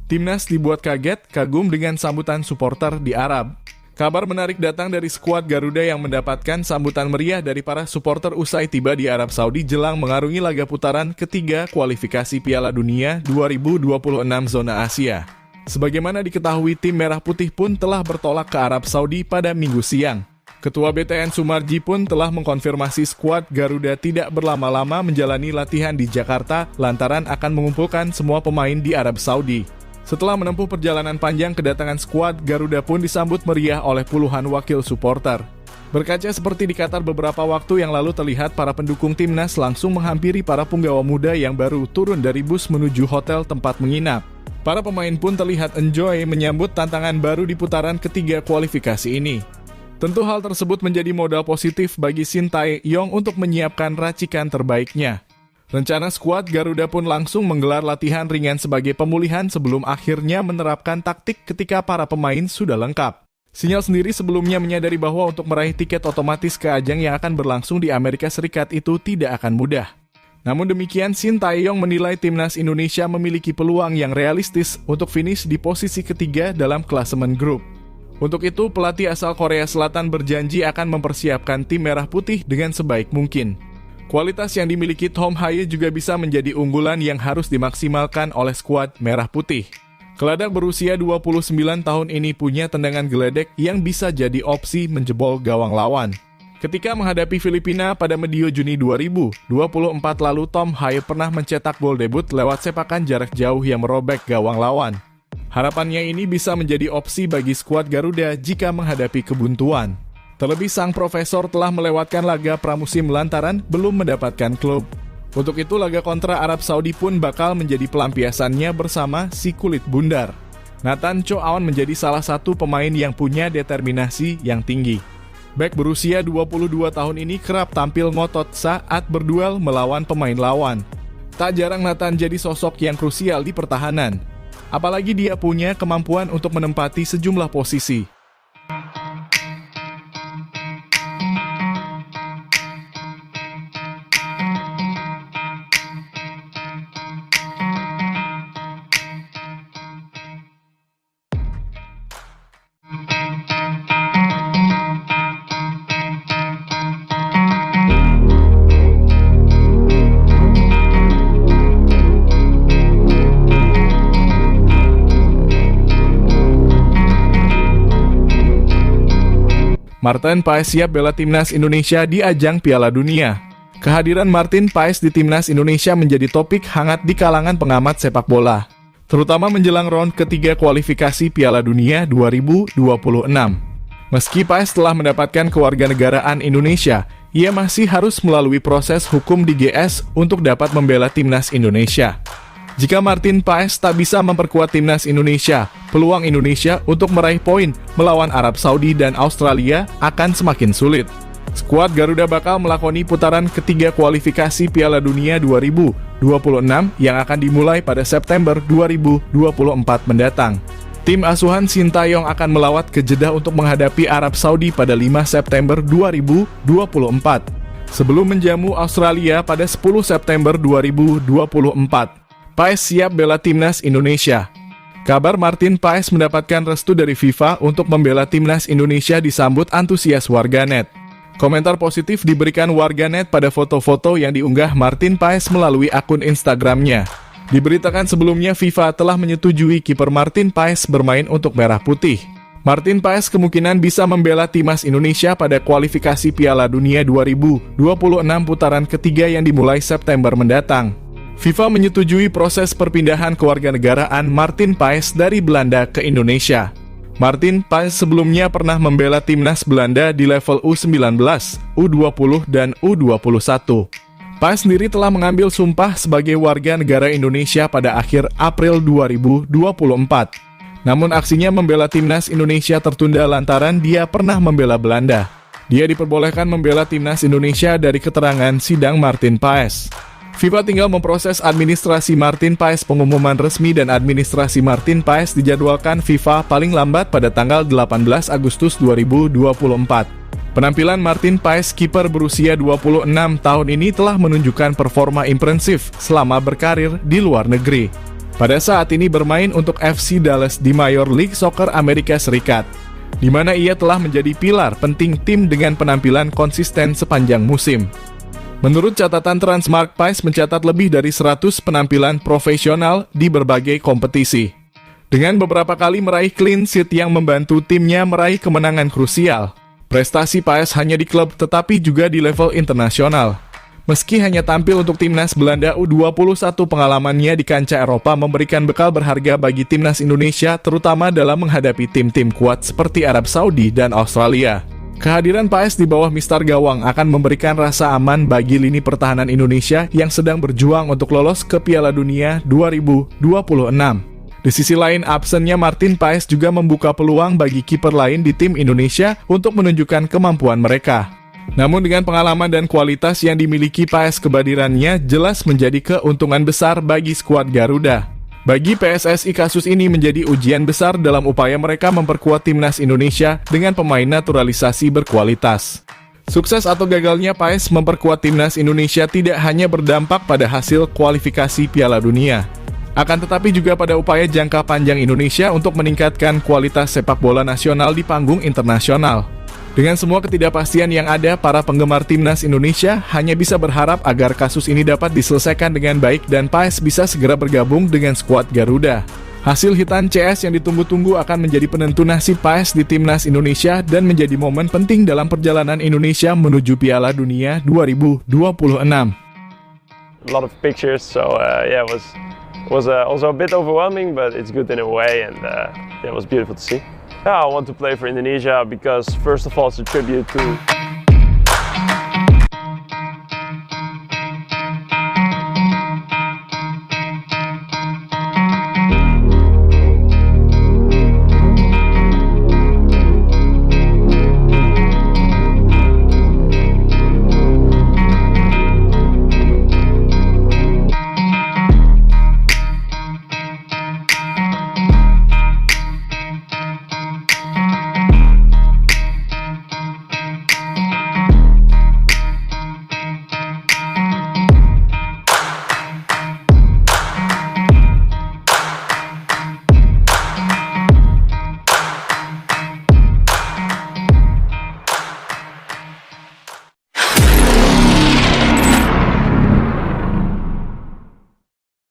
Timnas dibuat kaget, kagum dengan sambutan supporter di Arab. Kabar menarik datang dari skuad Garuda yang mendapatkan sambutan meriah dari para supporter usai tiba di Arab Saudi jelang mengarungi laga putaran ketiga kualifikasi Piala Dunia 2026 zona Asia. Sebagaimana diketahui, tim Merah Putih pun telah bertolak ke Arab Saudi pada Minggu siang. Ketua BTN Sumarji pun telah mengkonfirmasi skuad Garuda tidak berlama-lama menjalani latihan di Jakarta lantaran akan mengumpulkan semua pemain di Arab Saudi. Setelah menempuh perjalanan panjang, kedatangan skuad Garuda pun disambut meriah oleh puluhan wakil supporter. Berkaca seperti di Qatar beberapa waktu yang lalu, terlihat para pendukung timnas langsung menghampiri para punggawa muda yang baru turun dari bus menuju hotel tempat menginap. Para pemain pun terlihat enjoy menyambut tantangan baru di putaran ketiga kualifikasi ini. Tentu hal tersebut menjadi modal positif bagi Shin Tae-yong untuk menyiapkan racikan terbaiknya. Rencana skuad Garuda pun langsung menggelar latihan ringan sebagai pemulihan sebelum akhirnya menerapkan taktik ketika para pemain sudah lengkap. Sinyal sendiri sebelumnya menyadari bahwa untuk meraih tiket otomatis ke ajang yang akan berlangsung di Amerika Serikat itu tidak akan mudah. Namun demikian, Shin Tae-yong menilai timnas Indonesia memiliki peluang yang realistis untuk finish di posisi ketiga dalam klasemen grup. Untuk itu, pelatih asal Korea Selatan berjanji akan mempersiapkan tim Merah Putih dengan sebaik mungkin. Kualitas yang dimiliki Tom Haye juga bisa menjadi unggulan yang harus dimaksimalkan oleh skuad Merah Putih. Geladak berusia 29 tahun ini punya tendangan geledek yang bisa jadi opsi menjebol gawang lawan. Ketika menghadapi Filipina pada medio Juni 2024 lalu, Tom Haye pernah mencetak gol debut lewat sepakan jarak jauh yang merobek gawang lawan. Harapannya ini bisa menjadi opsi bagi skuad Garuda jika menghadapi kebuntuan. Terlebih sang profesor telah melewatkan laga pramusim lantaran belum mendapatkan klub. Untuk itu laga kontra Arab Saudi pun bakal menjadi pelampiasannya bersama si kulit bundar. Nathan Cho Aon menjadi salah satu pemain yang punya determinasi yang tinggi. Bek berusia 22 tahun ini kerap tampil ngotot saat berduel melawan pemain lawan. Tak jarang Nathan jadi sosok yang krusial di pertahanan. Apalagi dia punya kemampuan untuk menempati sejumlah posisi. Martin Paes siap bela timnas Indonesia di ajang Piala Dunia. Kehadiran Martin Paes di timnas Indonesia menjadi topik hangat di kalangan pengamat sepak bola, terutama menjelang round ketiga kualifikasi Piala Dunia 2026. Meski Paes telah mendapatkan kewarganegaraan Indonesia, ia masih harus melalui proses hukum di GS untuk dapat membela timnas Indonesia. Jika Martin Paes tak bisa memperkuat timnas Indonesia, peluang Indonesia untuk meraih poin melawan Arab Saudi dan Australia akan semakin sulit. Skuad Garuda bakal melakoni putaran ketiga kualifikasi Piala Dunia 2026 yang akan dimulai pada September 2024 mendatang. Tim asuhan Shin Tae-yong akan melawat ke Jeddah untuk menghadapi Arab Saudi pada 5 September 2024. Sebelum menjamu Australia pada 10 September 2024. Paes siap bela timnas Indonesia. Kabar Martin Paes mendapatkan restu dari FIFA untuk membela timnas Indonesia disambut antusias warganet. Komentar positif diberikan warganet pada foto-foto yang diunggah Martin Paes melalui akun Instagramnya. Diberitakan sebelumnya FIFA telah menyetujui kiper Martin Paes bermain untuk Merah Putih. Martin Paes kemungkinan bisa membela timnas Indonesia pada kualifikasi Piala Dunia 2026 putaran ketiga yang dimulai September mendatang. FIFA menyetujui proses perpindahan kewarganegaraan Martin Paes dari Belanda ke Indonesia. Martin Paes sebelumnya pernah membela timnas Belanda di level U19, U20, dan U21. Paes sendiri telah mengambil sumpah sebagai warga negara Indonesia pada akhir April 2024. Namun aksinya membela timnas Indonesia tertunda lantaran dia pernah membela Belanda. Dia diperbolehkan membela timnas Indonesia dari keterangan sidang Martin Paes. FIFA tinggal memproses administrasi Martin Paes. Pengumuman resmi dan administrasi Martin Paes dijadwalkan FIFA paling lambat pada tanggal 18 Agustus 2024. Penampilan Martin Paes, kiper berusia 26 tahun ini telah menunjukkan performa impresif selama berkarir di luar negeri. Pada saat ini bermain untuk FC Dallas di Major League Soccer Amerika Serikat, di mana ia telah menjadi pilar penting tim dengan penampilan konsisten sepanjang musim. Menurut catatan Transmark, Paes mencatat lebih dari 100 penampilan profesional di berbagai kompetisi, dengan beberapa kali meraih clean sheet yang membantu timnya meraih kemenangan krusial. Prestasi Paes hanya di klub tetapi juga di level internasional. Meski hanya tampil untuk timnas Belanda U21, pengalamannya di kancah Eropa memberikan bekal berharga bagi timnas Indonesia, terutama dalam menghadapi tim-tim kuat seperti Arab Saudi dan Australia. Kehadiran Paes di bawah Mister Gawang akan memberikan rasa aman bagi lini pertahanan Indonesia yang sedang berjuang untuk lolos ke Piala Dunia 2026. Di sisi lain, absennya Martin Paes juga membuka peluang bagi kiper lain di tim Indonesia untuk menunjukkan kemampuan mereka. Namun dengan pengalaman dan kualitas yang dimiliki Paes, kehadirannya jelas menjadi keuntungan besar bagi skuad Garuda. Bagi PSSI, kasus ini menjadi ujian besar dalam upaya mereka memperkuat timnas Indonesia dengan pemain naturalisasi berkualitas. Sukses atau gagalnya Paes memperkuat timnas Indonesia tidak hanya berdampak pada hasil kualifikasi Piala Dunia, akan tetapi juga pada upaya jangka panjang Indonesia untuk meningkatkan kualitas sepak bola nasional di panggung internasional. Dengan semua ketidakpastian yang ada, para penggemar timnas Indonesia hanya bisa berharap agar kasus ini dapat diselesaikan dengan baik dan Paes bisa segera bergabung dengan skuad Garuda. Hasil hitam CS yang ditunggu-tunggu akan menjadi penentu nasib Paes di timnas Indonesia dan menjadi momen penting dalam perjalanan Indonesia menuju Piala Dunia 2026. A lot of pictures, so yeah, it was also a bit overwhelming, but it's good in a way, and it was beautiful to see. Yeah, I want to play for Indonesia because first of all it's a tribute to